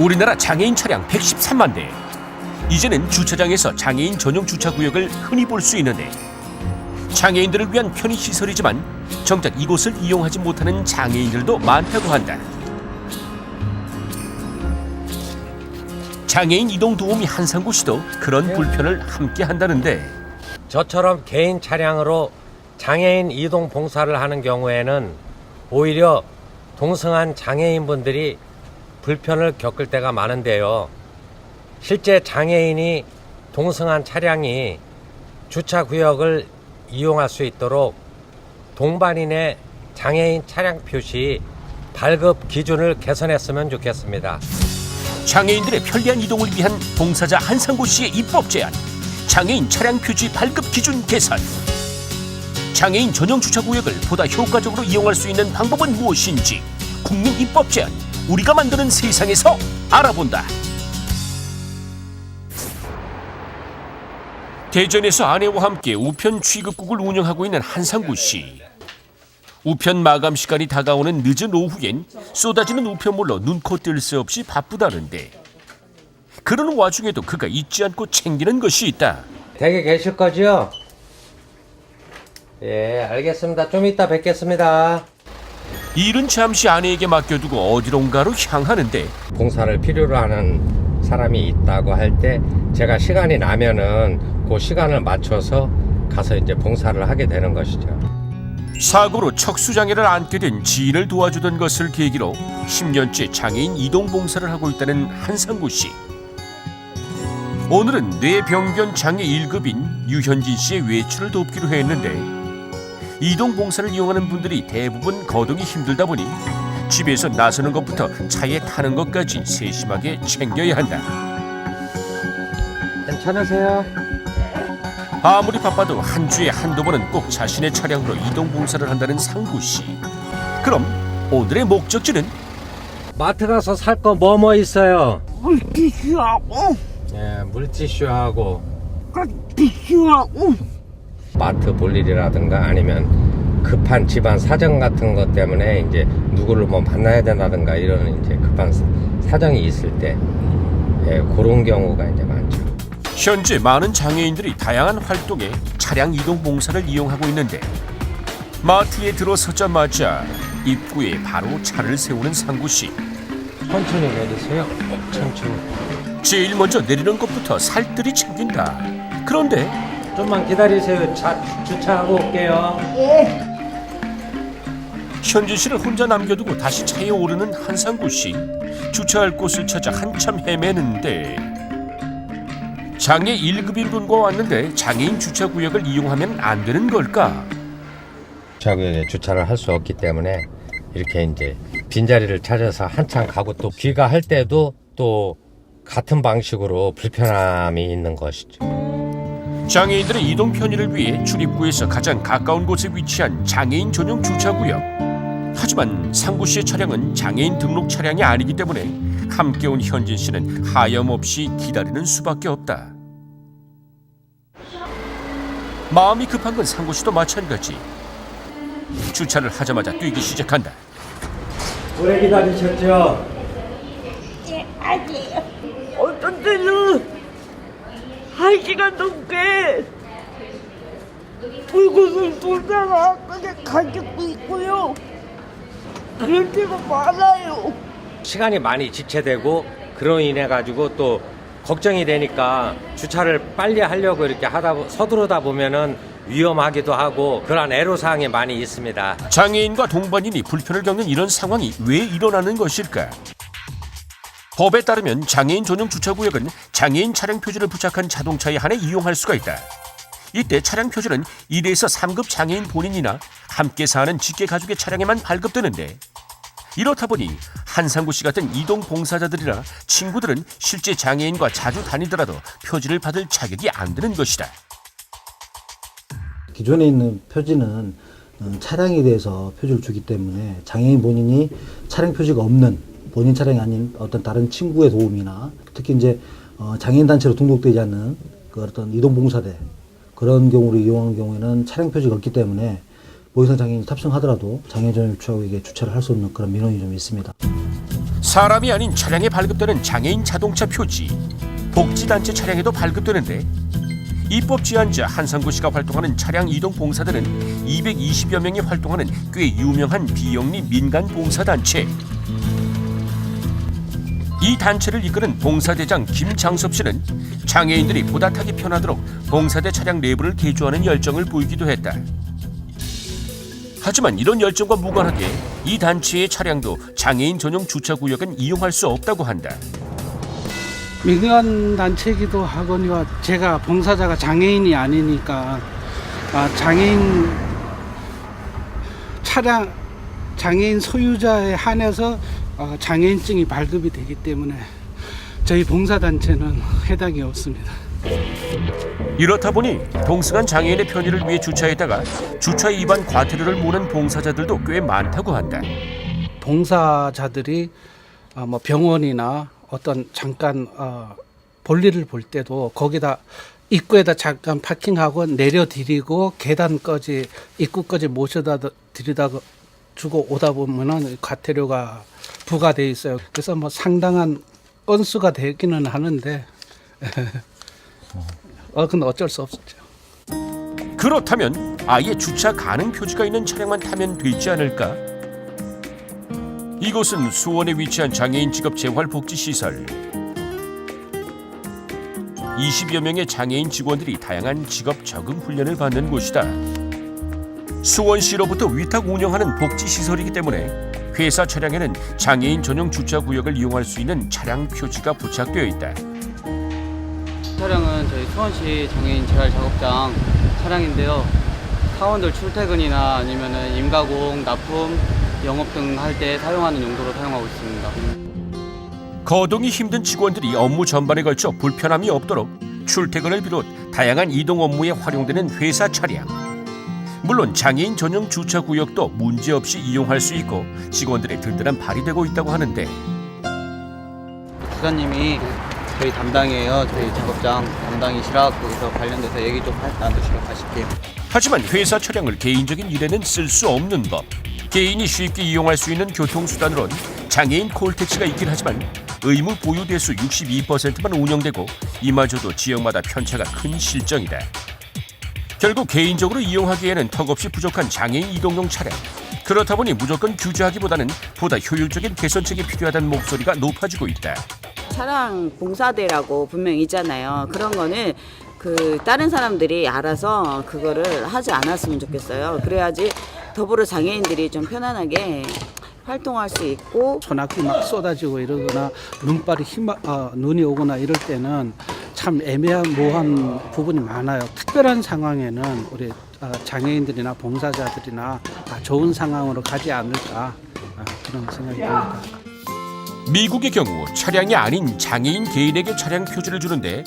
우리나라 장애인 차량 113만 대. 이제는 주차장에서 장애인 전용 주차구역을 흔히 볼 수 있는데 장애인들을 위한 편의시설이지만 정작 이곳을 이용하지 못하는 장애인들도 많다고 한다. 장애인 이동 도우미 한상구 씨도 그런 불편을 함께 한다는데 저처럼 개인 차량으로 장애인 이동 봉사를 하는 경우에는 오히려 동승한 장애인분들이 불편을 겪을 때가 많은데요. 실제 장애인이 동승한 차량이 주차구역을 이용할 수 있도록 동반인의 장애인 차량 표시 발급 기준을 개선했으면 좋겠습니다. 장애인들의 편리한 이동을 위한 봉사자 한상구 씨의 입법 제안, 장애인 차량 표지 발급 기준 개선. 장애인 전용 주차구역을 보다 효과적으로 이용할 수 있는 방법은 무엇인지 국민 입법 제안, 우리가 만드는 세상에서 알아본다. 대전에서 아내와 함께 우편 취급국을 운영하고 있는 한상구 씨. 우편 마감 시간이 다가오는 늦은 오후엔 쏟아지는 우편물로 눈코 뜰 새 없이 바쁘다는데 그러는 와중에도 그가 잊지 않고 챙기는 것이 있다. 댁에 계실 거죠? 예, 알겠습니다. 좀 이따 뵙겠습니다. 일은 잠시 아내에게 맡겨두고 어디론가로 향하는데 봉사를 필요로 하는 사람이 있다고 할 때 제가 시간이 나면은 그 시간을 맞춰서 가서 이제 봉사를 하게 되는 것이죠. 사고로 척수장애를 앓게 된 지인을 도와주던 것을 계기로 10년째 장애인 이동봉사를 하고 있다는 한상구 씨. 오늘은 뇌병변 장애 1급인 유현진 씨의 외출을 돕기로 했는데 이동봉사를 이용하는 분들이 대부분 거동이 힘들다 보니 집에서 나서는 것부터 차에 타는 것까지 세심하게 챙겨야 한다. 괜찮으세요? 아무리 바빠도 한 주에 한두 번은 꼭 자신의 차량으로 이동봉사를 한다는 상구 씨. 그럼 오늘의 목적지는? 마트 가서 살 거 뭐 있어요? 물티슈하고 예, 물티슈하고 티슈하고 마트 볼 일이라든가 아니면 급한 집안 사정 같은 것 때문에 이제 누구를 뭐 만나야 된다든가 이런 이제 급한 사정이 있을 때 예, 그런 경우가 이제 많죠. 현재 많은 장애인들이 다양한 활동에 차량 이동 봉사를 이용하고 있는데 마트에 들어서자마자 입구에 바로 차를 세우는 상구 씨. 천천히 내리세요. 천천히. 제일 먼저 내리는 것부터 살뜰히 챙긴다. 그런데 좀만 기다리세요. 차 주차하고 올게요. 현진 씨를 혼자 남겨두고 다시 차에 오르는 한상구 씨. 주차할 곳을 찾아 한참 헤매는데 장애 1급인 분과 왔는데 장애인 주차구역을 이용하면 안 되는 걸까? 주차구역에 주차를 할 수 없기 때문에 이렇게 이제 빈자리를 찾아서 한참 가고 또 귀가할 때도 또 같은 방식으로 불편함이 있는 것이죠. 장애인들의 이동 편의를 위해 출입구에서 가장 가까운 곳에 위치한 장애인 전용 주차구역. 하지만 상구 씨의 차량은 장애인 등록 차량이 아니기 때문에 함께 온 현진 씨는 하염없이 기다리는 수밖에 없다. 마음이 급한 건 상구 씨도 마찬가지. 주차를 하자마자 뛰기 시작한다. 오래 기다리셨죠? 아니에요. 어떤 때는 1시간 넘게 불꽃을 돌다가 그냥 가지고 있고요. 그럴 때가 많아요. 시간이 많이 지체되고 그로 인해 가지고 또 걱정이 되니까 주차를 빨리 하려고 이렇게 서두르다 보면은 위험하기도 하고 그런 애로사항이 많이 있습니다. 장애인과 동반인이 불편을 겪는 이런 상황이 왜 일어나는 것일까? 법에 따르면 장애인 전용 주차구역은 장애인 차량 표지를 부착한 자동차에 한해 이용할 수가 있다. 이때 차량 표지는 1에서 3급 장애인 본인이나 함께 사는 직계 가족의 차량에만 발급되는데 이렇다 보니 한상구 씨 같은 이동 봉사자들이나 친구들은 실제 장애인과 자주 다니더라도 표지를 받을 자격이 안 되는 것이다. 기존에 있는 표지는 차량에 대해서 표지를 주기 때문에 장애인 본인이 차량 표지가 없는 본인 차량이 아닌 어떤 다른 친구의 도움이나 특히 이제 장애인 단체로 등록되지 않는 그 어떤 이동봉사대 그런 경우를 이용하는 경우에는 차량 표지가 없기 때문에 모의상 장애인이 탑승하더라도 장애인 전용 주차구역에 주차를 할 수 없는 그런 민원이 좀 있습니다. 사람이 아닌 차량에 발급되는 장애인 자동차 표지, 복지단체 차량에도 발급되는데 입법 제안자 한상구씨가 활동하는 차량 이동 봉사들은 220여 명이 활동하는 꽤 유명한 비영리 민간 봉사단체. 이 단체를 이끄는 봉사대장 김장섭씨는 장애인들이 보다 타기 편하도록 봉사대 차량 내부를 개조하는 열정을 보이기도 했다. 하지만 이런 열정과 무관하게 이 단체의 차량도 장애인 전용 주차구역은 이용할 수 없다고 한다. 민간 단체이기도 하거니와 제가 봉사자가 장애인이 아니니까 장애인 차량 장애인 소유자에 한해서 장애인증이 발급이 되기 때문에 저희 봉사단체는 해당이 없습니다. 이렇다 보니 동승한 장애인의 편의를 위해 주차했다가 주차 위반 과태료를 무는 봉사자들도 꽤 많다고 한다. 봉사자들이 뭐 병원이나 어떤 잠깐 볼일을 볼 때도 거기다 입구에다 잠깐 파킹하고 내려드리고 계단까지 입구까지 모셔다 드리다 주고 오다 보면은 과태료가 부과돼 있어요. 그래서 뭐 상당한 건수가 되기는 하는데 근데 어쩔 수 없었죠. 그렇다면 아예 주차 가능 표지가 있는 차량만 타면 되지 않을까? 이곳은 수원에 위치한 장애인 직업 재활복지시설. 20여 명의 장애인 직원들이 다양한 직업 적응 훈련을 받는 곳이다. 수원시로부터 위탁 운영하는 복지시설이기 때문에 회사 차량에는 장애인 전용 주차구역을 이용할 수 있는 차량 표지가 부착되어 있다. 차량은 저희 수원시 장애인 재활 작업장 차량인데요. 사원들 출퇴근이나 아니면은 임가공, 납품, 영업 등 할 때 사용하는 용도로 사용하고 있습니다. 거동이 힘든 직원들이 업무 전반에 걸쳐 불편함이 없도록 출퇴근을 비롯 다양한 이동 업무에 활용되는 회사 차량. 물론 장애인 전용 주차구역도 문제없이 이용할 수 있고 직원들의 든든한 발이 되고 있다고 하는데 부사님이 저희 담당이에요. 저희 작업장 담당이시라 거기서 관련돼서 얘기 좀 나누시러 가실게요. 하지만 회사 차량을 개인적인 일에는 쓸 수 없는 법. 개인이 쉽게 이용할 수 있는 교통수단으론 장애인 콜택시가 있긴 하지만 의무 보유 대수 62%만 운영되고 이마저도 지역마다 편차가 큰 실정이다. 결국 개인적으로 이용하기에는 턱없이 부족한 장애인 이동용 차량. 그렇다 보니 무조건 규제하기보다는 보다 효율적인 개선책이 필요하다는 목소리가 높아지고 있다. 차량 봉사대라고 분명히 있잖아요. 그런 거는 다른 사람들이 알아서 그거를 하지 않았으면 좋겠어요. 그래야지 더불어 장애인들이 좀 편안하게 활동할 수 있고. 소나기 막 쏟아지고 이러거나 눈이 오거나 이럴 때는 참 애매모호한 부분이 많아요. 특별한 상황에는 우리 장애인들이나 봉사자들이나 좋은 상황으로 가지 않을까 그런 생각이 듭니다. 미국의 경우 차량이 아닌 장애인 개인에게 차량 표지를 주는데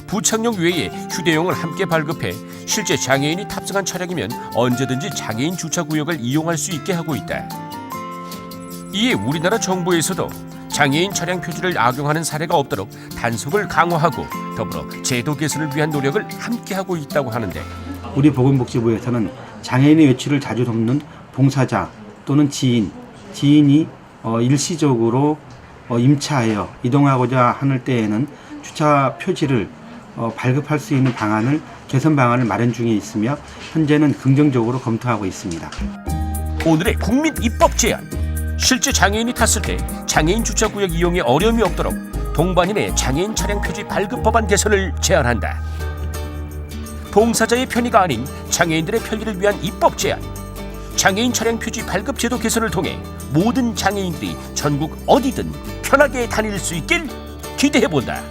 부착용 외에 휴대용을 함께 발급해 실제 장애인이 탑승한 차량이면 언제든지 장애인 주차구역을 이용할 수 있게 하고 있다. 이에 우리나라 정부에서도 장애인 차량 표지를 악용하는 사례가 없도록 단속을 강화하고 더불어 제도 개선을 위한 노력을 함께하고 있다고 하는데 우리 보건복지부에서는 장애인의 외출을 자주 돕는 봉사자 또는 지인이 일시적으로 임차하여 이동하고자 하는 때에는 주차 표지를 발급할 수 있는 개선 방안을 마련 중에 있으며 현재는 긍정적으로 검토하고 있습니다. 오늘의 국민 입법 제안. 실제 장애인이 탔을 때 장애인 주차구역 이용에 어려움이 없도록 동반인의 장애인 차량 표지 발급 법안 개선을 제안한다. 봉사자의 편의가 아닌 장애인들의 편의를 위한 입법 제안. 장애인 차량 표지 발급 제도 개선을 통해 모든 장애인들이 전국 어디든 편하게 다닐 수 있길 기대해본다.